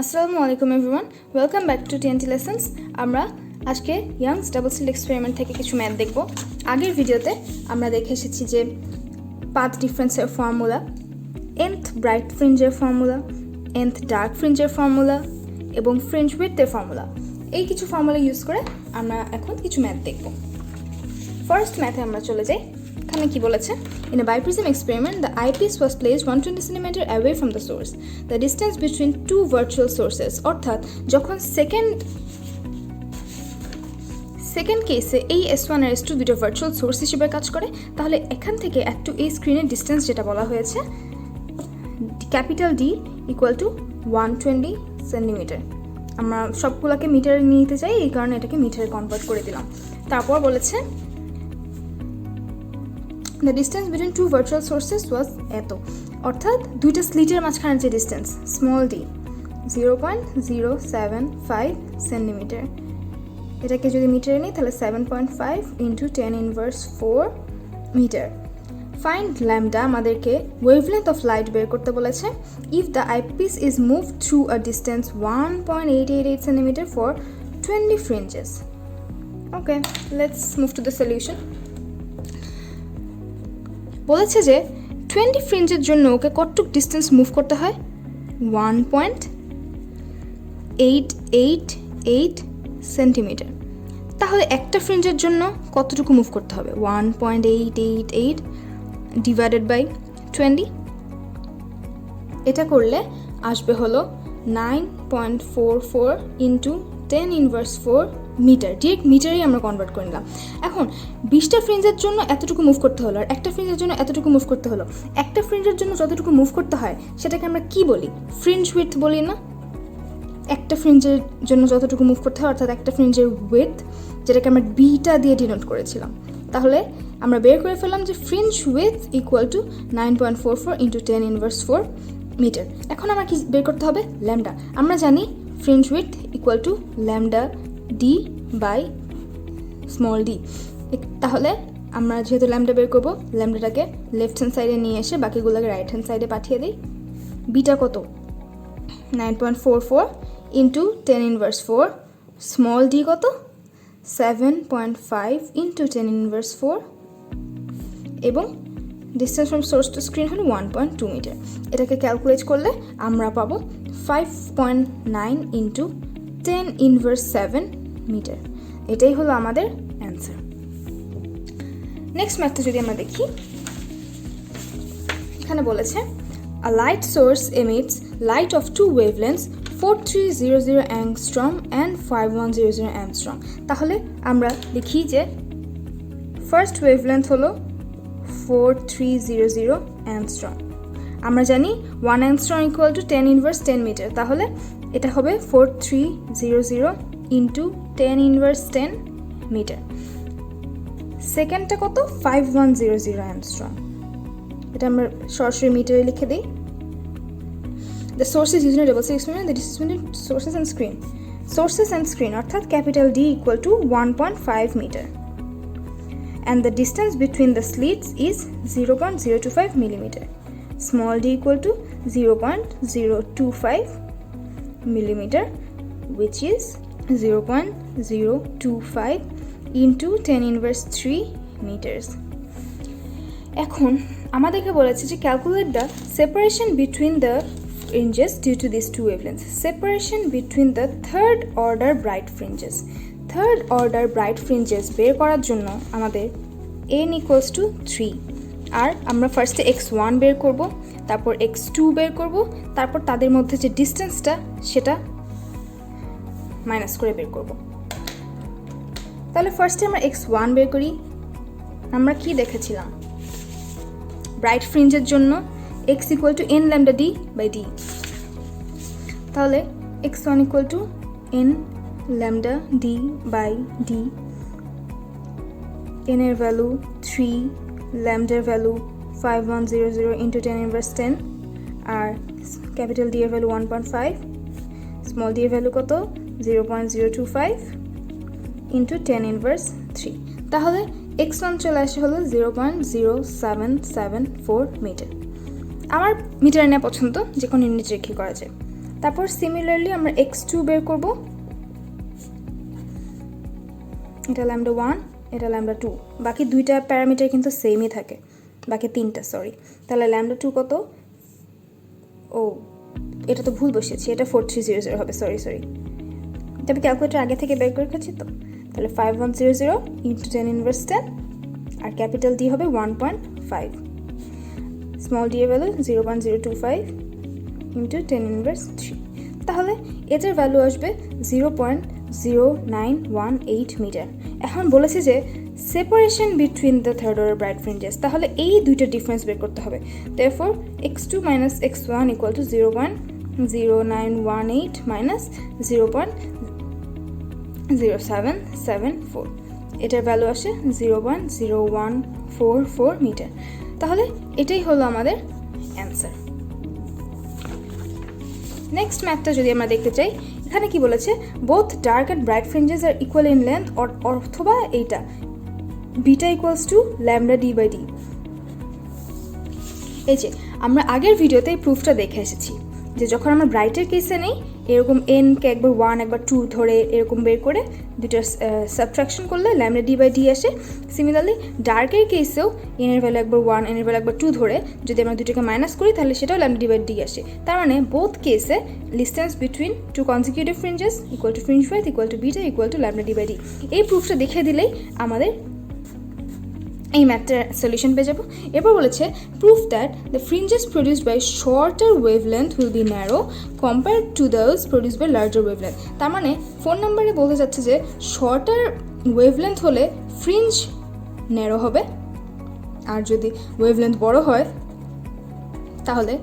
আসসালামু আলাইকুম everyone, welcome back to TNT lessons. আমরা আজকে ইয়াংস ডাবল স্লিট এক্সপেরিমেন্ট থেকে কিছু ম্যাথ দেখব। আগের ভিডিওতে আমরা দেখে এসেছি যে পাথ ডিফারেন্সের ফর্মুলা, nth ব্রাইট ফ্রিঞ্জের ফর্মুলা, nth ডার্ক ফ্রিঞ্জের ফর্মুলা এবং ফ্রিঞ্জ উইডথের ফর্মুলা। এই কিছু ফর্মুলা ইউজ করে আমরা এখন কিছু ম্যাথ দেখব। ফার্স্ট ম্যাথে আমরা চলে যাই। এখানে কি বলেছে? In a biprism experiment, the eyepiece was placed 120 cm away from the source. The distance between two virtual sources, অর্থাৎ যখন সেকেন্ড কেসে এই S1 আর S2 দুটো ভার্চুয়াল সোর্স হিসেবে কাজ করে, তাহলে এখান থেকে একটু এই স্ক্রিনের ডিস্টেন্স যেটা বলা হয়েছে capital D equal to 120 centimetre. আমরা সবগুলোকে মিটারে নিতে চাই, এই কারণে এটাকে মিটারে কনভার্ট করে দিলাম। তারপর বলেছে the distance between two virtual sources was এত, অর্থাৎ দুইটা স্লিটের মাঝখানের যে ডিস্টেন্স স্মল d 0.075 সেন্টিমিটার। এটাকে যদি মিটারে নিই তাহলে 7.5 into 10 inverse 4 metre. Find lambda, আমাদেরকে ওয়েভলেন্থ অফ লাইট বের করতে বলেছে। If the eyepiece is move through a distance 1.888 centimetre for 20 fringes. Okay, let's move to the solution. বলেছে যে 20 ফ্রিঞ্জের জন্য ওকে কতটুক ডিস্টেন্স মুভ করতে হয়? 1.888 সেন্টিমিটার। তাহলে একটা ফ্রিঞ্জের জন্য কতটুকু মুভ করতে হবে? 1.888 ডিভাইডেড বাই 20। এটা করলে আসবে হলো 9.44 ইন্টু 10 ইনভার্স 4 মিটার। ডিরেক্ট মিটারেই আমরা কনভার্ট করে নিলাম। এখন 20টা ফ্রিঞ্জের জন্য এতটুকু মুভ করতে হলো, আর একটা ফ্রিঞ্জের জন্য এতটুকু মুভ করতে হলো। একটা ফ্রিঞ্জের জন্য যতটুকু মুভ করতে হয় সেটাকে আমরা কি বলি? ফ্রিঞ্জ উইডথ বলি না? একটা ফ্রিঞ্জের জন্য যতটুকু মুভ করতে হয়, অর্থাৎ একটা ফ্রিঞ্জের উইডথ, যেটাকে আমরা বিটা দিয়ে ডিনোট করেছিলাম। তাহলে আমরা বের করে ফেললাম যে fringe width equal to 9.44 into 10 inverse 4 metre. এখন আমার কি বের করতে হবে? ল্যামডা। আমরা জানি fringe width equal to lambda D by small d. তাহলে আমরা যেহেতু ল্যামডা বের করবো, ল্যামডাটাকে লেফট হ্যান্ড সাইডে নিয়ে এসে বাকিগুলোকে রাইট হ্যান্ড সাইডে পাঠিয়ে দিই। বিটা কত? 9.44 ইন্টু 10 ইনভার্স 4। স্মল ডি কত? 7.5 ইন্টু 10 ইনভার্স 4। এবং distance from source to screen হলো 1.2 মিটার। এটাকে ক্যালকুলেট করলে আমরা পাবো 5.9 ইন্টু 10 ইনভার্স 7 মিটার। এটাই হলো আমাদের অ্যান্সার। নেক্সট ম্যাথটা যদি আমরা দেখি, এখানে বলেছে a light source emits light of two wavelengths 4300 angstrom and 5100 angstrom। তাহলে আমরা লিখি যে ফার্স্ট ওয়েভলেন্থ হলো 4300 angstrom। আমরা জানি 1 angstrom equal to 10 inverse 10 metre. তাহলে এটা হবে 4300 ইন্টু 10 ইনভার্স 10 মিটার। সেকেন্ডটা কত? 5100 angstrom। এটা আমরা সরাসরি মিটারে লিখে দিই। The sources using a double slit experiment, the distance between sources and screen. Sources and screen অর্থাৎ capital D equal to 1.5 meter. And the distance between the slits is 0.025 millimeter. Small d equal to 0.025 millimeter, which is 0.025 into 10 inverse 3 meters. এখন আমাদেরকে বলেছে যে calculate the separation between the fringes due to these two wavelengths. Separation between the third order bright fringes. Third order bright fringes বের করার জন্য আমাদের n equals to 3, আর আমরা ফার্স্টে x1 বের করব, তারপর x2 বের করব, তারপর তাদের মধ্যে যে ডিস্টেন্সটা সেটা মাইনাস করে বের করব। তাহলে ফার্স্টে আমরা x1 বের করি। আমরা কি দেখেছিলাম? ব্রাইট ফ্রিঞ্জের জন্য x equal to n lambda d by d। তাহলে x1 equal to n lambda d by d। n এর ভ্যালু 3, lambda এর ভ্যালু 5100 into 10 inverse 10, আর ক্যাপিটাল D এর ভ্যালু 1.5, স্মল d এর ভ্যালু কত? 0.025 into 10 inverse 3। তাহলে x1 চলে আসে হলো 0.0774 মিটার। আমার মিটারে নেওয়া পছন্দ, যে কোনো ইউনিট রেখে করা যায়। তারপর সিমিলারলি আমরা x2 বের করব, এটা ল্যামডা 1, এটা ল্যামডা 2, বাকি দুইটা প্যারামিটার কিন্তু সেমই থাকে, বাকি তিনটা সরি। তাহলে ল্যামডা 2 কত, ও এটা তো ভুল বসিয়েছি, এটা 4300 হবে, সরি তবে ক্যালকুলেটার আগে থেকে বের করে রেখেছি তো। তাহলে 5100 ইন্টু 10 ইনভার্স 10, আর ক্যাপিটাল ডি হবে 1.5, স্মল ডি এর ভ্যালু 0.025 ইন্টু 10 ইনভার্স 3, তাহলে এটার ভ্যালু আসবে 0.0918 মিটার। এখন বলেছে যে separation between the third order bright ফ্রিঞ্জেস, তাহলে এই দুইটা ডিফারেন্স বের করতে হবে। therefore x2 minus x1 equal to 0.0918 minus 0.0774, এটার ভ্যালু আসে 0.0144 মিটার। তাহলে এটাই হলো আমাদের অ্যান্সার। নেক্সট ম্যাথটা যদি আমরা দেখতে চাই, এখানে কি বলেছে, both dark and bright fringes are equal in length, অথবা এইটা beta equals to lambda D by d. এই যে আমরা আগের ভিডিওতে এই প্রুফটা দেখে এসেছি যে যখন আমরা ব্রাইটের কেসে নেই এরকম এনকে একবার 1 একবার 2 ধরে এরকম বের করে দুটো সাবট্রাকশন করলে ল্যামডা ডি বাই ডি আসে। সিমিলারলি ডার্কের কেসেও এন এর ভ্যালু একবার 1 এন এর ভ্যালু একবার 2 ধরে যদি আমরা দুটোকে মাইনাস করি তাহলে সেটাও ল্যামডা ডি বাই ডি আসে। তার মানে বোথ কেসে distance between two consecutive fringes equal to fringe width equal to beta equal to lambda D by d. এই প্রুফটা দেখে দিলেই আমাদের এই ম্যাথটার সলিউশন পেয়ে যাবো। এরপর বলেছে proof that the fringes produced by shorter wavelength will be narrow compared to those produced by larger wavelength. তার মানে ফোন নাম্বারে বলতে যাচ্ছে যে শর্টার ওয়েভলেন্থ হলে ফ্রিঞ্জ ন্যারো হবে, আর যদি ওয়েভলেন্থ বড় হয় তাহলে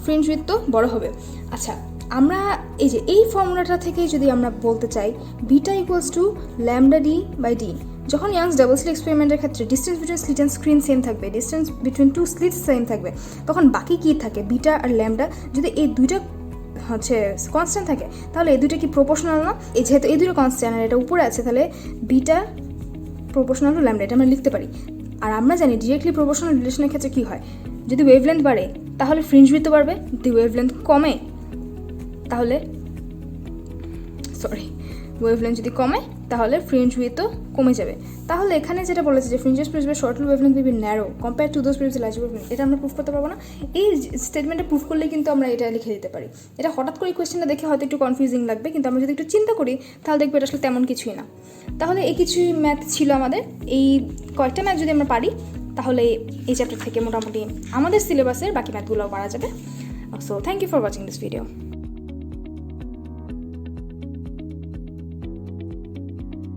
ফ্রিঞ্জ উইডথ তো বড় হবে। আচ্ছা, আমরা এই যে এই ফর্মুলাটা থেকে যদি আমরা বলতে চাই beta equals to lambda D by d, যখন ইয়াংস ডাবল স্লিট এক্সপেরিমেন্টের ক্ষেত্রে distance between slit and screen same থাকবে, distance between two slits same থাকবে, তখন বাকি কী থাকে বিটা আর ল্যামডা, যদি এই দুইটা কনস্ট্যান্ট থাকে তাহলে এই দুইটা কি প্রপোর্শনাল না? এই যেহেতু এই দুটো কনস্ট্যান্ট আর এটা উপরে আছে তাহলে বিটা প্রপোর্শনাল টু ল্যামডা, এটা আমরা লিখতে পারি। আর আমরা জানি ডিরেক্টলি প্রপোর্শনাল রিলেশনের ক্ষেত্রে কী হয়, যদি ওয়েভলেন্থ বাড়ে তাহলে ফ্রিঞ্জ উইডথ বাড়বে, যদি ওয়েভলেন্থ কমে তাহলে ওয়েভলেন্থ যদি কমে তাহলে ফ্রিঞ্জ উইডথও কমে যাবে। তাহলে এখানে যেটা বলেছে যে fringes produced by short wavelength will be narrow compared to those produced by large wavelength, এটা আমরা প্রুফ করতে পারবো না। এই স্টেটমেন্টটা প্রুফ করলে কিন্তু আমরা এটা লিখে দিতে পারি। এটা হঠাৎ করে এই কোয়েশ্চেনটা দেখে হয়তো একটু কনফিউজিং লাগবে, কিন্তু আমরা যদি একটু চিন্তা করি তাহলে দেখবো এটা আসলে তেমন কিছুই না। তাহলে এই কিছু ম্যাথ ছিল আমাদের, এই কয়েকটা ম্যাথ যদি আমরা পারি তাহলে এই চ্যাপ্টার থেকে মোটামুটি আমাদের সিলেবাসের বাকি ম্যাথগুলোও পারা যাবে। So thank you for watching this video.